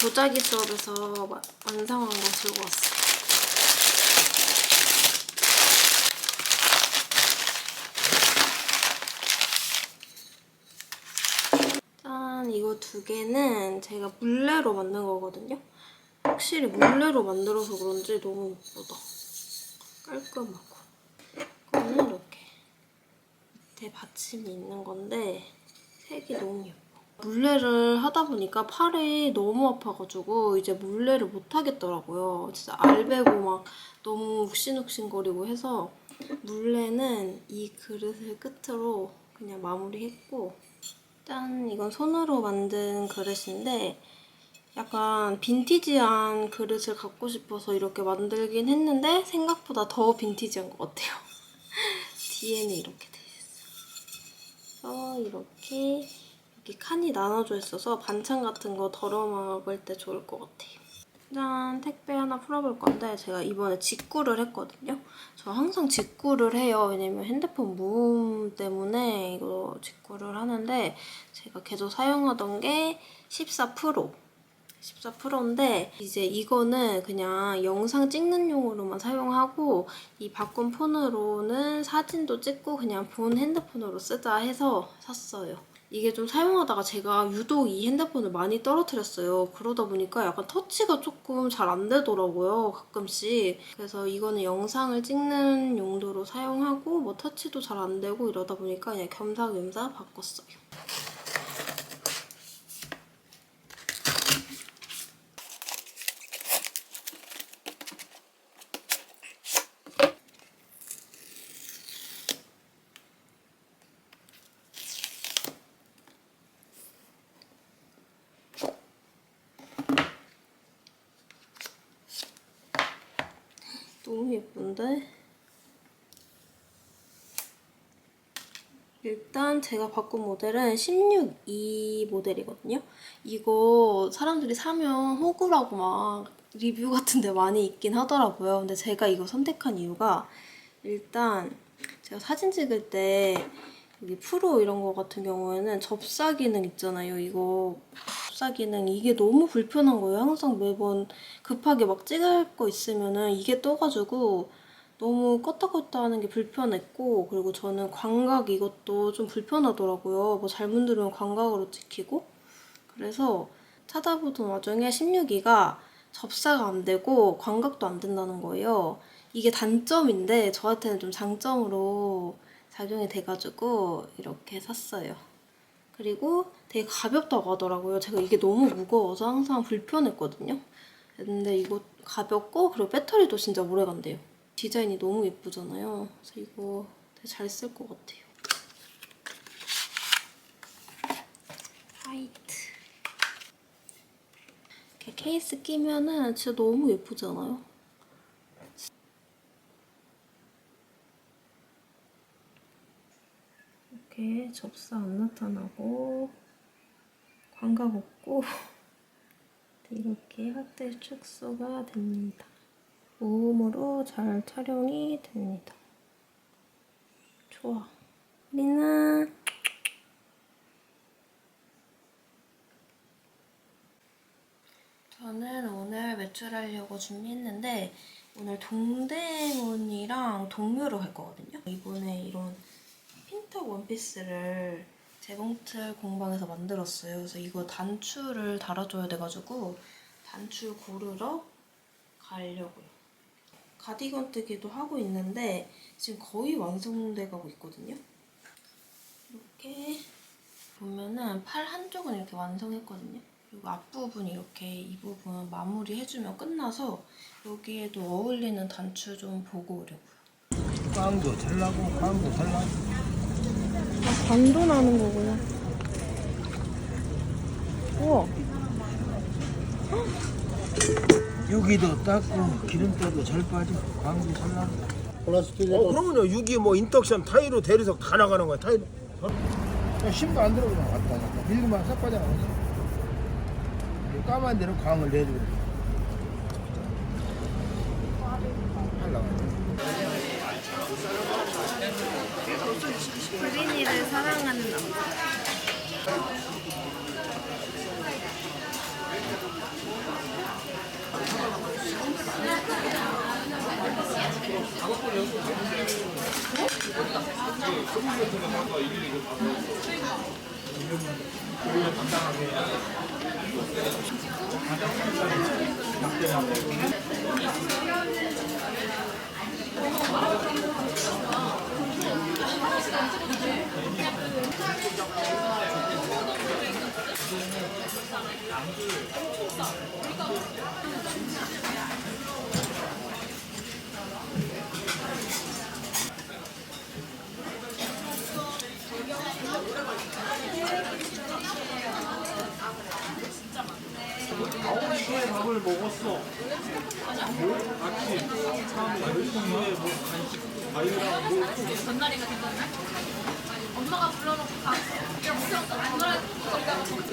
도자기 수업에서 완성한 거 들고 왔어요. 짠! 이거 두 개는 제가 물레로 만든 거거든요. 확실히 물레로 만들어서 그런지 너무 예쁘다. 깔끔하고. 이거는 이렇게 밑에 받침이 있는 건데 색이 너무 예뻐. 물레를 하다 보니까 팔이 너무 아파가지고 이제 물레를 못 하겠더라고요. 진짜 알배고 막 너무 욱신욱신거리고 해서 물레는 이 그릇을 끝으로 그냥 마무리했고, 짠! 이건 손으로 만든 그릇인데 약간 빈티지한 그릇을 갖고 싶어서 이렇게 만들긴 했는데 생각보다 더 빈티지한 것 같아요. 뒤에는 이렇게 돼 있어. 이렇게 여기 칸이 나눠져 있어서 반찬 같은 거 덜어 먹을 때 좋을 것 같아요. 짠! 택배 하나 풀어볼 건데 제가 이번에 직구를 했거든요. 저 항상 직구를 해요. 왜냐면 핸드폰 무음 때문에 이거 직구를 하는데 제가 계속 사용하던 게 14 프로. 14 프로인데 이제 이거는 그냥 영상 찍는 용으로만 사용하고 이 바꾼 폰으로는 사진도 찍고 그냥 본 핸드폰으로 쓰자 해서 샀어요. 이게 좀 사용하다가 제가 유독 이 핸드폰을 많이 떨어뜨렸어요. 그러다 보니까 약간 터치가 조금 잘 안 되더라고요, 가끔씩. 그래서 이거는 영상을 찍는 용도로 사용하고 뭐 터치도 잘 안 되고 이러다 보니까 그냥 겸사겸사 바꿨어요. 너무 예쁜데? 일단 제가 바꾼 모델은 16E 모델이거든요. 이거 사람들이 사면 호구라고 막 리뷰 같은 데 많이 있긴 하더라고요. 근데 제가 이거 선택한 이유가 일단 제가 사진 찍을 때 여기 프로 이런 거 같은 경우에는 접사 기능 있잖아요. 이거 접사 기능 이게 너무 불편한 거예요. 항상 매번 급하게 막 찍을 거 있으면은 이게 떠가지고 너무 껐다 껐다 하는 게 불편했고, 그리고 저는 광각 이것도 좀 불편하더라고요. 뭐 잘못 누르면 광각으로 찍히고. 그래서 찾아보던 와중에 16기가 접사가 안 되고 광각도 안 된다는 거예요. 이게 단점인데 저한테는 좀 장점으로 작용이 돼가지고 이렇게 샀어요. 그리고 되게 가볍다고 하더라고요. 제가 이게 너무 무거워서 항상 불편했거든요. 근데 이거 가볍고 그리고 배터리도 진짜 오래 간대요. 디자인이 너무 예쁘잖아요. 그래서 이거 되게 잘 쓸 것 같아요. 화이트. 이렇게 케이스 끼면은 진짜 너무 예쁘지 않아요? 이렇게 접사 안 나타나고 광각 없고 이렇게 확대 축소가 됩니다. 모음으로 잘 촬영이 됩니다. 좋아. 리나. 저는 오늘 외출하려고 준비했는데 오늘 동대문이랑 동묘를 갈 거거든요. 이번에 이런 핀턱 원피스를 재봉틀 공방에서 만들었어요. 그래서 이거 단추를 달아줘야 돼가지고 단추 고르러 가려고요. 가디건 뜨기도 하고 있는데 지금 거의 완성돼 가고 있거든요. 이렇게 보면은 팔 한쪽은 이렇게 완성했거든요. 그리고 앞부분 이렇게 이 부분 마무리 해주면 끝나서 여기에도 어울리는 단추 좀 보고 오려고요. 꽝도 잘 나고 광도 잘 나고. 아, 광도 나는 거구나. 우와. 여기도 닦고 기름 때도 잘 빠져. 광도 잘 나고. 그러면요. 여기 뭐 인덕션 타이로 대리석 다 나가는 거야. 타이로. 힘도 안 들어 그냥 왔다 갔다. 밀기만 싹 빠져나가지. 까만 데로 광을 내주고. 그린이를 사랑하는 남자. 밥을 먹었어. 아침 참 10시에 뭐 간식 과일이랑 뭐 전날이면 괜찮나? 엄마가 불러놓고 가. 야, 무슨 안 놀아도 거기다가 먹지.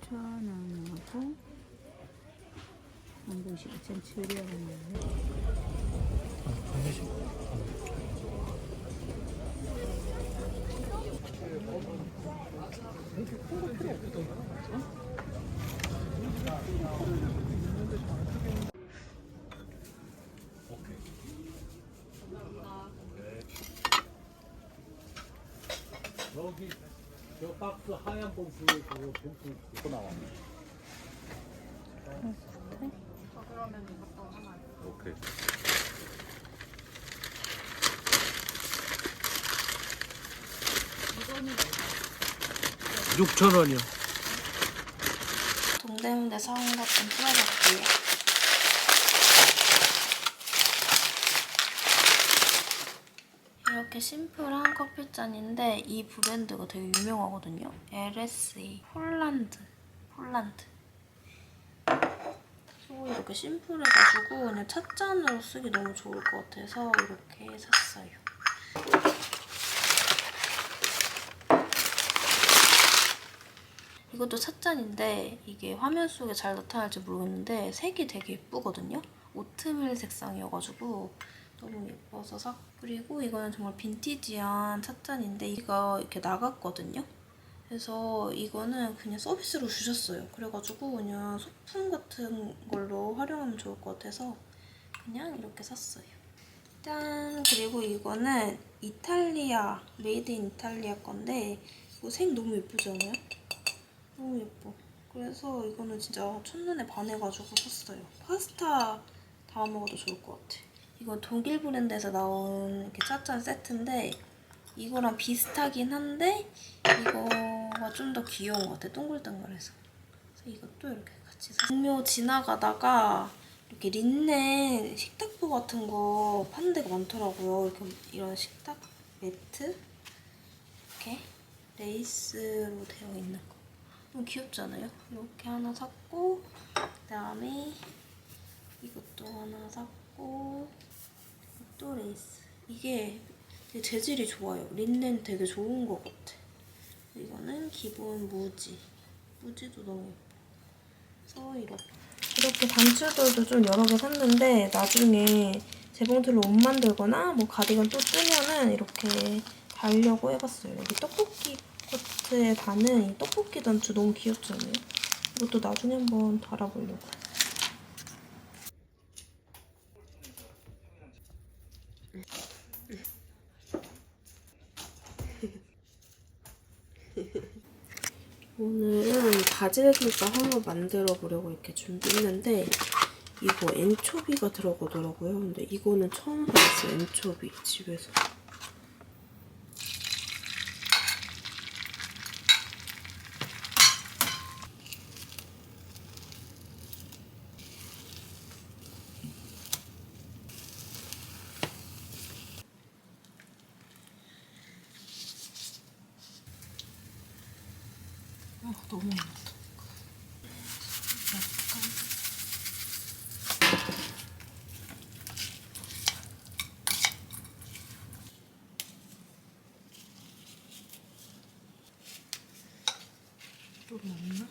천원하고 한국식 2,700원이네. 여기 저 박스 하얀 봉투에 그거 봉투 또 나와. 오케이. 6,000원이요. 동대문에 사온 것 좀 풀어볼게요. 이렇게 심플한 커피잔인데 이 브랜드가 되게 유명하거든요. LSE 폴란드. 그리고 이렇게 심플해가지고 그냥 찻잔으로 쓰기 너무 좋을 것 같아서 이렇게 샀어요. 이것도 찻잔인데 이게 화면 속에 잘 나타날지 모르겠는데 색이 되게 예쁘거든요. 오트밀 색상이어가지고 너무 예뻐서 샀고, 그리고 이거는 정말 빈티지한 찻잔인데 이거 이렇게 나갔거든요. 그래서 이거는 그냥 서비스로 주셨어요. 그래가지고 그냥 소품 같은 걸로 활용하면 좋을 것 같아서 그냥 이렇게 샀어요. 짠! 그리고 이거는 이탈리아, 메이드 인 이탈리아 건데 이거 색 너무 예쁘지 않아요? 너무 예뻐. 그래서 이거는 진짜 첫눈에 반해가지고 샀어요. 파스타 담아 먹어도 좋을 것 같아. 이건 독일 브랜드에서 나온 이렇게 찻잔 세트인데 이거랑 비슷하긴 한데 이거가 좀 더 귀여운 것 같아. 동글동글해서. 그래서 이것도 이렇게 같이 샀어요. 동묘 지나가다가 이렇게 린넨 식탁보 같은 거 파는 데가 많더라고요. 이렇게 이런 식탁 매트 이렇게 레이스로 되어 있는 거. 너무 귀엽지 않아요? 이렇게 하나 샀고 그다음에 이것도 하나 샀고 이것도 레이스. 이게 되게 재질이 좋아요. 린넨 되게 좋은 것 같아. 이거는 기본 무지. 무지도 너무 예뻐. 그래서 이렇게 단추들도 좀 여러 개 샀는데 나중에 재봉틀로 옷 만들거나 뭐 가디건 또 뜨면은 이렇게 달려고 해봤어요. 여기 떡볶이 코트에 다는 이 떡볶이 단추 너무 귀엽지 않아요? 이것도 나중에 한번 달아보려고요. 오늘은 바질 김밥 한번 만들어 보려고 이렇게 준비했는데 이거 엔초비가 들어가더라고요. 근데 이거는 처음 봤어요. 엔초비 집에서. 너무 많다. 또 넣나?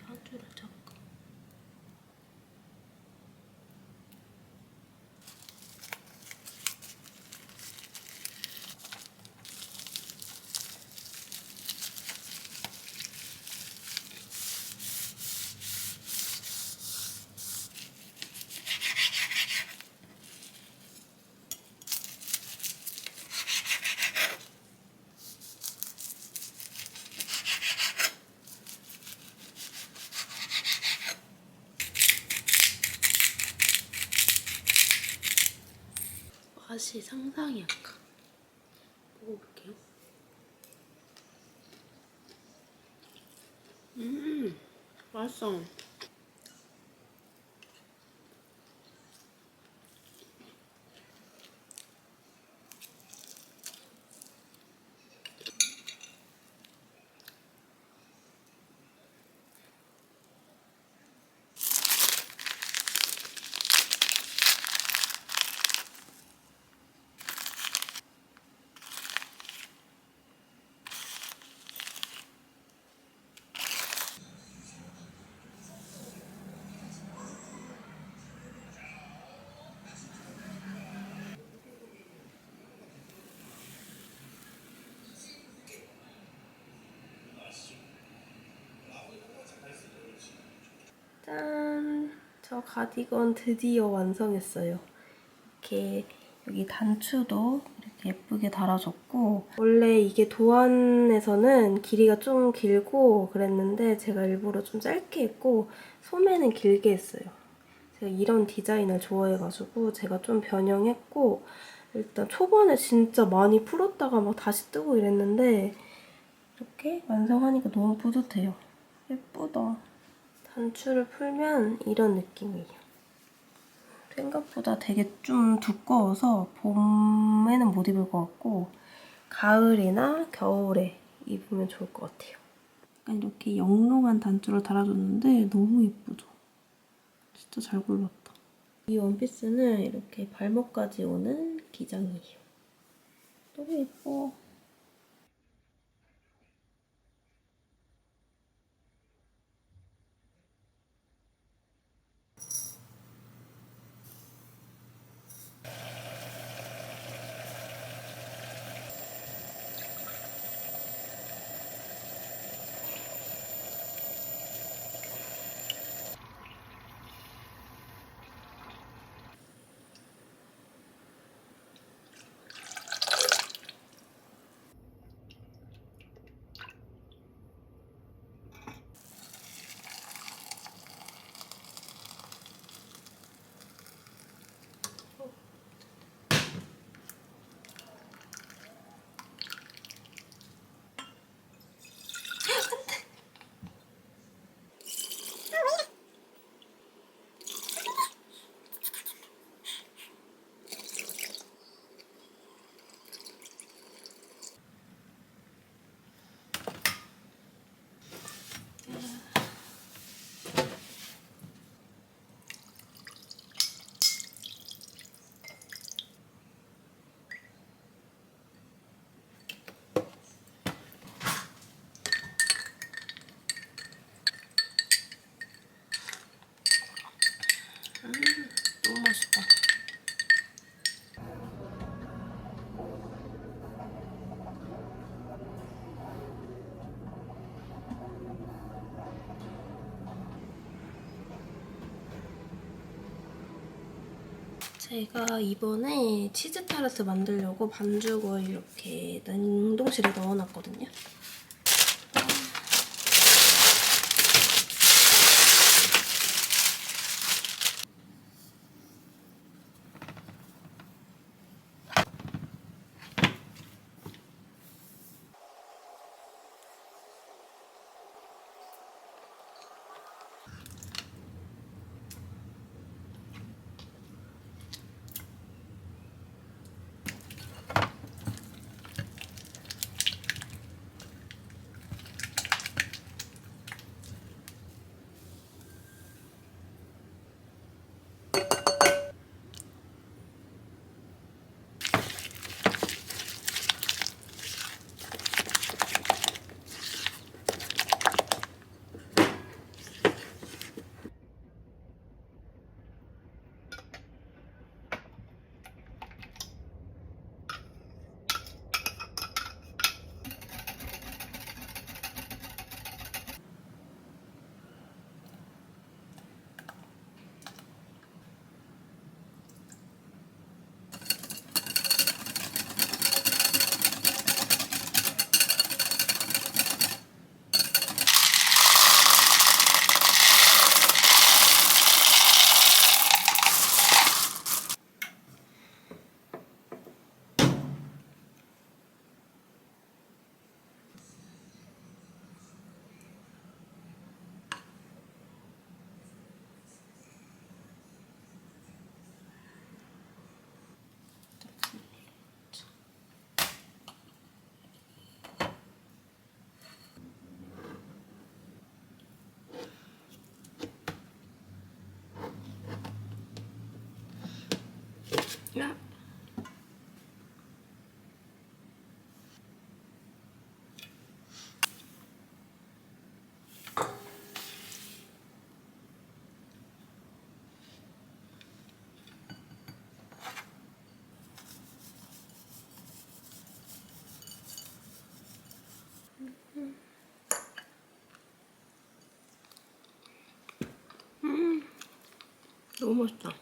한 줄을 잠깐. 맛이 상상이 안 가. 먹어볼게요. 맛있어. 짠! 저 가디건 드디어 완성했어요. 이렇게 여기 단추도 이렇게 예쁘게 달아줬고 원래 이게 도안에서는 길이가 좀 길고 그랬는데 제가 일부러 좀 짧게 했고 소매는 길게 했어요. 제가 이런 디자인을 좋아해가지고 제가 좀 변형했고 일단 초반에 진짜 많이 풀었다가 막 다시 뜨고 이랬는데 이렇게 완성하니까 너무 뿌듯해요. 예쁘다. 단추를 풀면 이런 느낌이에요. 생각보다 되게 좀 두꺼워서 봄에는 못 입을 것 같고 가을이나 겨울에 입으면 좋을 것 같아요. 약간 이렇게 영롱한 단추를 달아줬는데 너무 예쁘죠? 진짜 잘 골랐다. 이 원피스는 이렇게 발목까지 오는 기장이에요. 너무 예뻐. 제가 이번에 치즈 타르트 만들려고 반죽을 이렇게 냉동실에 넣어놨거든요. 야. 너무 맛있다.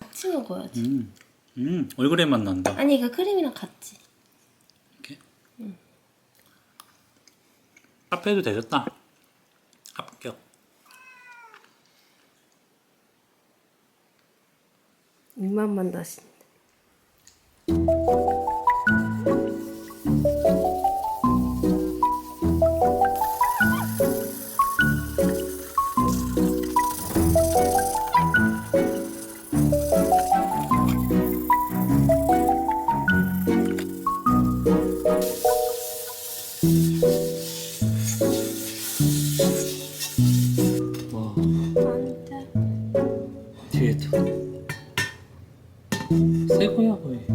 같이 먹어야지. 얼굴에 맛 난다. 아니 그 크림이랑 같이. 이렇게? 카페도 되겠다. 합격. 입맛만 다신다. 와, 안돼. 뒤에도. 새 거야, 거의.